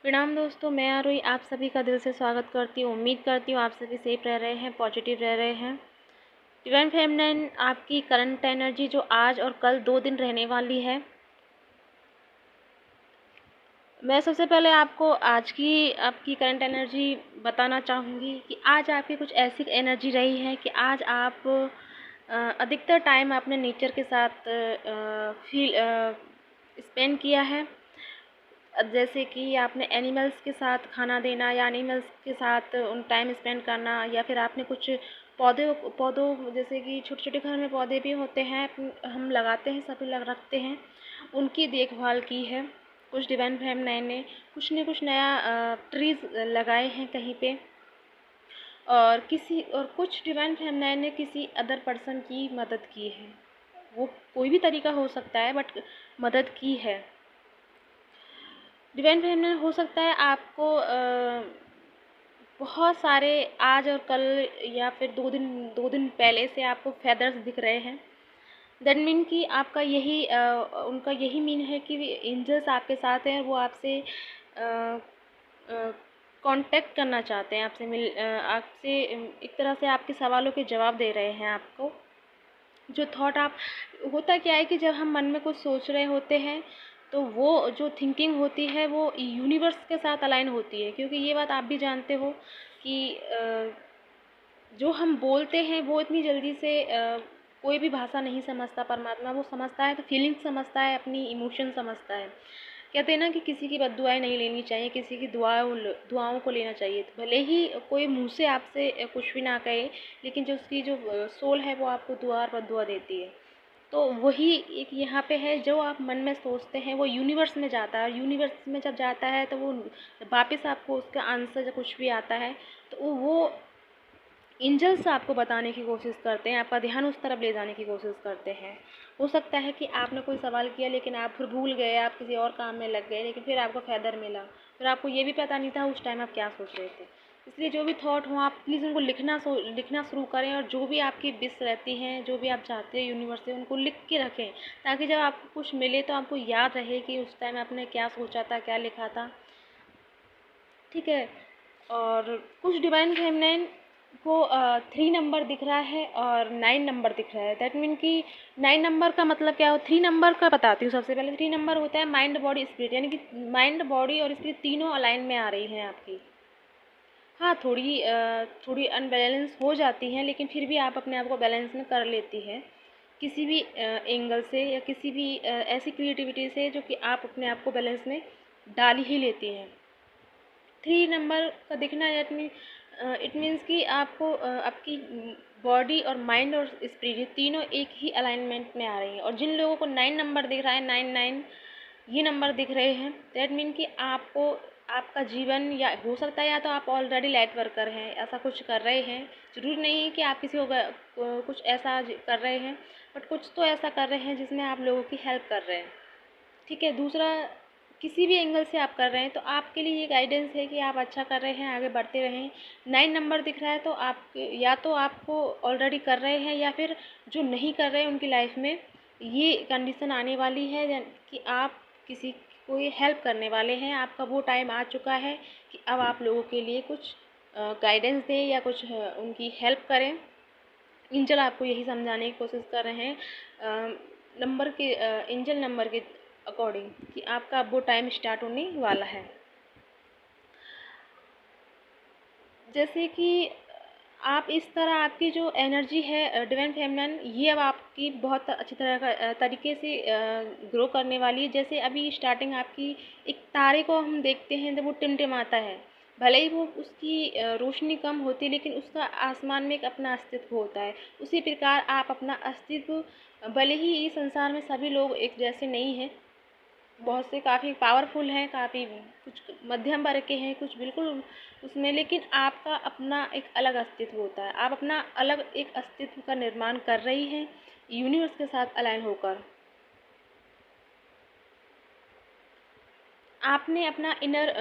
प्रणाम दोस्तों, मैं आरोही आप सभी का दिल से स्वागत करती हूँ। उम्मीद करती हूँ आप सभी सेफ रह रहे हैं, पॉजिटिव रह रहे हैं। डिवाइन फेमिनाइन आपकी करंट एनर्जी जो आज और कल 2 दिन रहने वाली है। मैं सबसे पहले आपको आज की आपकी करंट एनर्जी बताना चाहूँगी कि आज आपकी कुछ ऐसी एनर्जी रही है कि आज आप अधिकतर टाइम आपने नेचर के साथ स्पेंड किया है। जैसे कि आपने एनिमल्स के साथ खाना देना या एनिमल्स के साथ उन टाइम स्पेंड करना, या फिर आपने कुछ पौधों जैसे कि छोटे-छोटे घर में पौधे भी होते हैं, हम लगाते हैं, सभी लग रखते हैं, उनकी देखभाल की है। कुछ डिवाइन फेमिनाइन ने कुछ न कुछ नया ट्रीज़ लगाए हैं कहीं पे, और कुछ डिवाइन फेमिनाइन ने किसी अदर पर्सन की मदद की है। वो कोई भी तरीका हो सकता है, बट मदद की है। डिवाइन फेमिनिन हो सकता है आपको बहुत सारे आज और कल या फिर 2 दिन पहले से आपको फेदर्स दिख रहे हैं। दैट मीन कि आपका उनका यही मीन है कि एंजल्स आपके साथ हैं और वो आपसे कांटेक्ट करना चाहते हैं, आपसे एक तरह से आपके सवालों के जवाब दे रहे हैं आपको। जो थॉट आप होता क्या है कि जब हम मन में कुछ सोच रहे होते हैं तो वो जो थिंकिंग होती है वो यूनिवर्स के साथ अलाइन होती है, क्योंकि ये बात आप भी जानते हो कि जो हम बोलते हैं वो इतनी जल्दी से कोई भी भाषा नहीं समझता परमात्मा। वो समझता है तो फीलिंग समझता है, अपनी इमोशन समझता है। कहते हैं ना कि किसी की बद्दुआएं नहीं लेनी चाहिए, किसी की दुआओं को लेना चाहिए। तो भले ही कोई मुंह से आपसे कुछ भी ना कहे, लेकिन जो उसकी जो सोल है वो आपको दुआ और बद्दुआ देती है। तो वही एक यहाँ पे है, जो आप मन में सोचते हैं वो यूनिवर्स में जाता है, और यूनिवर्स में जब जाता है तो वो वापस आपको उसका आंसर जब कुछ भी आता है तो वो एंजल्स आपको बताने की कोशिश करते हैं, आपका ध्यान उस तरफ ले जाने की कोशिश करते हैं। हो सकता है कि आपने कोई सवाल किया लेकिन आप फिर भूल गए, आप किसी और काम में लग गए, लेकिन फिर आपको फेदर मिला, फिर आपको ये भी पता नहीं था उस टाइम आप क्या सोच रहे थे। इसलिए जो भी थॉट हो आप प्लीज़ उनको लिखना शुरू करें, और जो भी आपकी विश रहती हैं, जो भी आप चाहते हैं यूनिवर्स से, उनको लिख के रखें, ताकि जब आपको कुछ मिले तो आपको याद रहे कि उस टाइम आपने क्या सोचा था, क्या लिखा था। ठीक है। और कुछ डिवाइन फेमिनाइन को 3 नंबर दिख रहा है और 9 नंबर दिख रहा है। दैट मीन कि 9 नंबर का मतलब क्या हो, 3 नंबर का बताती हूँ। सबसे पहले 3 नंबर होता है माइंड बॉडी स्पिरिट, यानी कि माइंड बॉडी और स्पिरिट तीनों अलाइन में आ रही हैं आपकी। हाँ, थोड़ी अनबैलेंस हो जाती हैं, लेकिन फिर भी आप अपने आप को बैलेंस में कर लेती हैं किसी भी एंगल से, या किसी भी ऐसी क्रिएटिविटी से जो कि आप अपने आप को बैलेंस में डाल ही लेती हैं। 3 नंबर का दिखना इट मीन्स कि आपको आपकी बॉडी और माइंड और स्पिरिट तीनों एक ही अलाइनमेंट में आ रही हैं। और जिन लोगों को 9 नंबर दिख रहा है, 9 ये नंबर दिख रहे हैं, दैट मीन कि आपको आपका जीवन, या हो सकता है या तो आप ऑलरेडी लाइट वर्कर हैं, ऐसा कुछ कर रहे हैं। ज़रूरी नहीं है कि आप किसी को कुछ ऐसा कर रहे हैं, बट कुछ तो ऐसा कर रहे हैं जिसमें आप लोगों की हेल्प कर रहे हैं। ठीक है। दूसरा, किसी भी एंगल से आप कर रहे हैं तो आपके लिए ये गाइडेंस है कि आप अच्छा कर रहे हैं, आगे बढ़ते रहें। 9 नंबर दिख रहा है तो आप या तो आपको ऑलरेडी कर रहे हैं, या फिर जो नहीं कर रहे हैं उनकी लाइफ में ये कंडीशन आने वाली है कि आप किसी को हेल्प करने वाले हैं। आपका वो टाइम आ चुका है कि अब आप लोगों के लिए कुछ गाइडेंस दें या कुछ उनकी हेल्प करें। एंजल आपको यही समझाने की कोशिश कर रहे हैं एंजल नंबर के अकॉर्डिंग, कि आपका अब वो टाइम स्टार्ट होने वाला है। जैसे कि आप इस तरह, आपकी जो एनर्जी है डिवाइन फेमिनिन, ये अब आपकी बहुत अच्छी तरह का तरीके से ग्रो करने वाली है। जैसे अभी स्टार्टिंग आपकी एक तारे को हम देखते हैं जब वो टिमटिमाता है, भले ही वो उसकी रोशनी कम होती है, लेकिन उसका आसमान में एक अपना अस्तित्व होता है। उसी प्रकार आप अपना अस्तित्व, भले ही इस संसार में सभी लोग एक जैसे नहीं हैं, बहुत से काफ़ी पावरफुल हैं, काफ़ी कुछ मध्यम वर्ग के हैं, कुछ बिल्कुल उसमें, लेकिन आपका अपना एक अलग अस्तित्व होता है। आप अपना अलग एक अस्तित्व का निर्माण कर रही हैं यूनिवर्स के साथ अलाइन होकर। आपने अपना इनर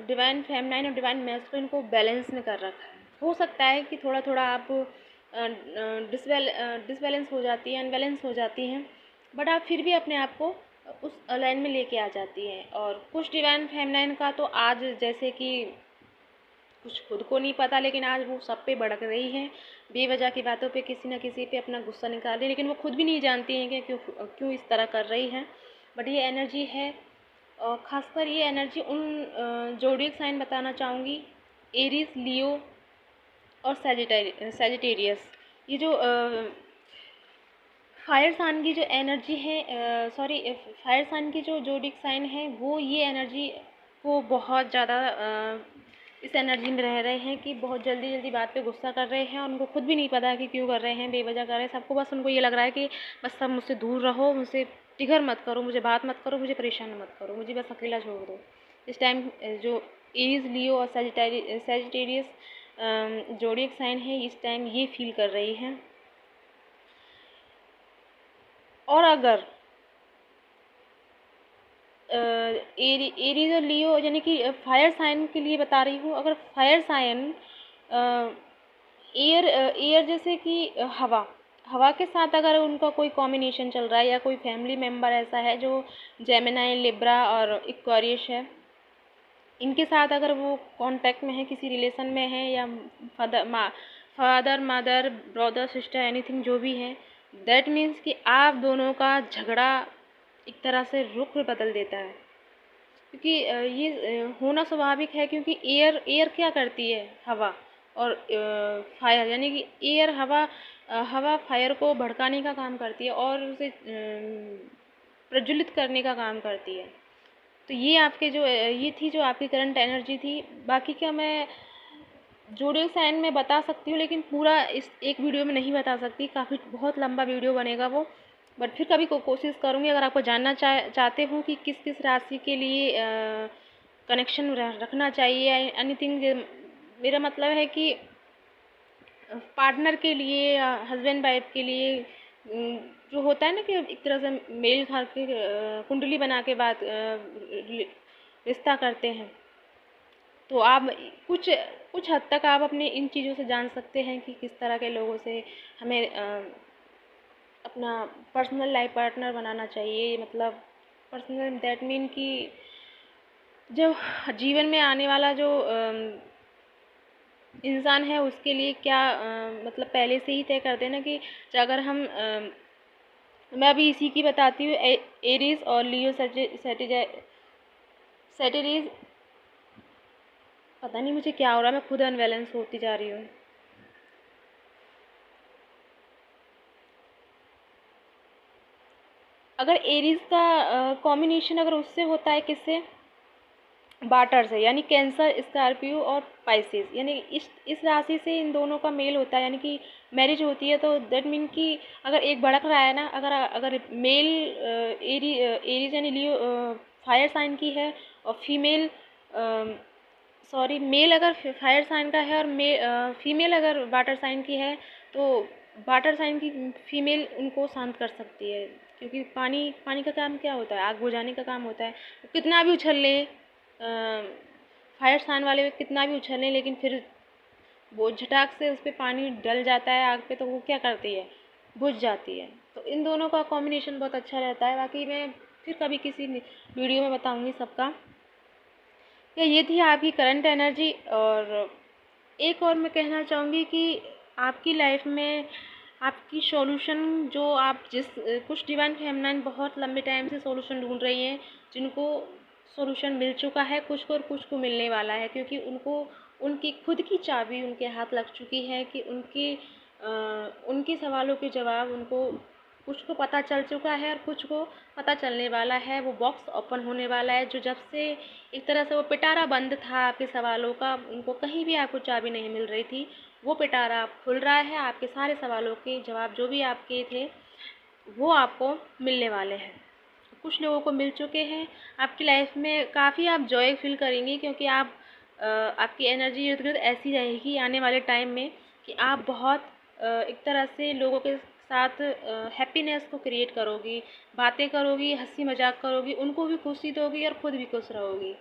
डिवाइन फेमिनाइन और डिवाइन मैस्कुलिन को बैलेंस में कर रखा है। हो सकता है कि थोड़ा थोड़ा आप डिसबैलेंस हो जाती है, अनबैलेंस हो जाती हैं, बट आप फिर भी अपने आप को उस लाइन में लेके आ जाती हैं। और कुछ डिवाइन फेमिनाइन का तो आज जैसे कि कुछ खुद को नहीं पता, लेकिन आज वो सब पे भड़क रही हैं, बेवजह की बातों पे किसी न किसी पे अपना गुस्सा निकाल रही है, लेकिन वो खुद भी नहीं जानती हैं कि क्यों क्यों इस तरह कर रही हैं। बट ये एनर्जी है, और ख़ासकर ये एनर्जी उन ज़ोडिएक साइन बताना चाहूँगी, एरीज, लियो और सैजिटेरियस। ये जो फायर साइन की जो एनर्जी है, सॉरी, फायर साइन की जो ज़ोडिएक साइन है, वो ये एनर्जी को बहुत ज़्यादा इस एनर्जी में रह रहे हैं कि बहुत जल्दी जल्दी बात पे गुस्सा कर रहे हैं, और उनको खुद भी नहीं पता कि क्यों कर रहे हैं, बेवजह कर रहे हैं। सबको बस उनको ये लग रहा है कि बस सब मुझसे दूर रहो, मुझसे ट्रिगर मत करो, मुझे बात मत करो, मुझे परेशान मत करो, मुझे बस अकेला छोड़ दो। इस टाइम जो एरीज, लियो और सैजिटेरियस ज़ोडिएक साइन है, इस टाइम ये फील कर रही हैं। और अगर एरीज और लियो यानी कि फायर साइन के लिए बता रही हूँ, अगर फायर साइन एयर जैसे कि हवा के साथ अगर उनका कोई कॉम्बिनेशन चल रहा है, या कोई फैमिली मेम्बर ऐसा है जो जेमिनाई, लिब्रा और एक्वेरियस है, इनके साथ अगर वो कांटेक्ट में है, किसी रिलेशन में है, या father mother brother sister anything जो भी है, दैट मीन्स कि आप दोनों का झगड़ा एक तरह से रुख बदल देता है। क्योंकि ये होना स्वाभाविक है, क्योंकि एयर क्या करती है, हवा, और फायर यानी कि एयर हवा फायर को भड़काने का काम करती है और उसे प्रज्वलित करने का काम करती है। तो ये आपके जो ये थी जो आपकी करंट एनर्जी थी। बाकी क्या मैं ज़ोडिएक साइन में बता सकती हूँ, लेकिन पूरा इस एक वीडियो में नहीं बता सकती, काफ़ी बहुत लंबा वीडियो बनेगा वो। बट फिर कभी कोशिश करूँगी, अगर आपको जानना चाहते हो कि किस किस राशि के लिए कनेक्शन रखना चाहिए, एनीथिंग, मेरा मतलब है कि पार्टनर के लिए, हस्बैंड वाइफ के लिए, जो होता है ना कि एक तरह से मेल खा के कुंडली बना के बात रिश्ता करते हैं, तो आप कुछ कुछ हद तक आप अपने इन चीज़ों से जान सकते हैं कि किस तरह के लोगों से हमें अपना पर्सनल लाइफ पार्टनर बनाना चाहिए। मतलब पर्सनल दैट मीन कि जो जीवन में आने वाला जो इंसान है उसके लिए क्या मतलब पहले से ही तय कर देना कि अगर हम मैं अभी इसी की बताती हूँ, एरीज और लियो सैजिटेरियस। पता नहीं मुझे क्या हो रहा है, मैं खुद अनबैलेंस होती जा रही हूँ। अगर एरीज का कॉम्बिनेशन अगर उससे होता है, किससे, वाटर से, यानी कैंसर, स्कॉर्पियो और पाइसेस, यानी इस राशि से इन दोनों का मेल होता है, यानी कि मैरिज होती है, तो दैट मीन कि अगर एक भड़क रहा है ना, अगर अगर मेल एरीज यानी लियो फायर साइन की है, और फीमेल सॉरी मेल अगर फायर साइन का है, और फीमेल अगर वाटर साइन की है, तो वाटर साइन की फीमेल उनको शांत कर सकती है। क्योंकि पानी का काम क्या होता है, आग बुझाने का काम होता है। कितना भी उछल ले, फायर साइन वाले कितना भी उछल लें, लेकिन फिर वो झटाक से उस पर पानी डल जाता है आग पे, तो वो क्या करती है, बुझ जाती है। तो इन दोनों का कॉम्बिनेशन बहुत अच्छा रहता है। बाकी मैं फिर कभी किसी वीडियो में बताऊंगी सबका। ये थी आपकी करंट एनर्जी। और एक और मैं कहना चाहूँगी कि आपकी लाइफ में आपकी सॉल्यूशन जो आप कुछ डिवाइन फेमिनाइन बहुत लंबे टाइम से सॉल्यूशन ढूंढ रही हैं, जिनको सॉल्यूशन मिल चुका है, कुछ को और कुछ को मिलने वाला है, क्योंकि उनको उनकी खुद की चाबी उनके हाथ लग चुकी है कि उनके सवालों के जवाब उनको कुछ को पता चल चुका है, और कुछ को पता चलने वाला है। वो बॉक्स ओपन होने वाला है, जो जब से एक तरह से वो पिटारा बंद था आपके सवालों का, उनको कहीं भी आपको चाबी नहीं मिल रही थी, वो पिटारा अब खुल रहा है। आपके सारे सवालों के जवाब जो भी आपके थे वो आपको मिलने वाले हैं। कुछ लोगों को मिल चुके हैं। आपकी लाइफ में काफ़ी आप जॉय फील करेंगी, क्योंकि आपकी एनर्जी इर्द गिर्द ऐसी रहेगी आने वाले टाइम में कि आप बहुत एक तरह से लोगों के साथ हैप्पीनेस को क्रिएट करोगी, बातें करोगी, हंसी मजाक करोगी, उनको भी खुशी दोगी और खुद भी खुश रहोगी।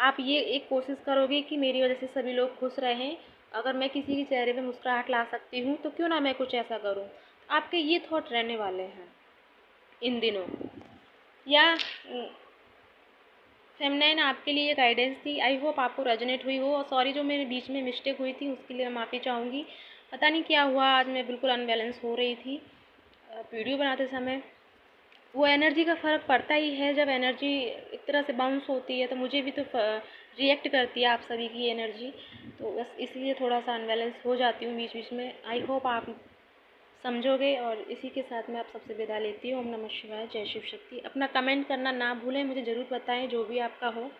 आप ये एक कोशिश करोगी कि मेरी वजह से सभी लोग खुश रहें। अगर मैं किसी के चेहरे पे मुस्कुराहट ला सकती हूँ तो क्यों ना मैं कुछ ऐसा करूँ। आपके ये थॉट रहने वाले हैं इन दिनों। या फेमिनाइन आपके लिए गाइडेंस थी। आई होप आपको रेजोनेट हुई हो, और सॉरी जो मेरे बीच में मिस्टेक हुई थी उसके लिए मैं माफ़ी चाहूँगी। पता नहीं क्या हुआ, आज मैं बिल्कुल अनबैलेंस हो रही थी वीडियो बनाते समय। वो एनर्जी का फ़र्क पड़ता ही है, जब एनर्जी एक तरह से बाउंस होती है तो मुझे भी तो रिएक्ट करती है आप सभी की एनर्जी, तो बस इसलिए थोड़ा सा अनबैलेंस हो जाती हूँ बीच बीच में। आई होप आप समझोगे, और इसी के साथ मैं आप सबसे विदा लेती हूँ। ओम नमः शिवाय, जय शिव शक्ति। अपना कमेंट करना ना भूलें, मुझे ज़रूर बताएं जो भी आपका हो।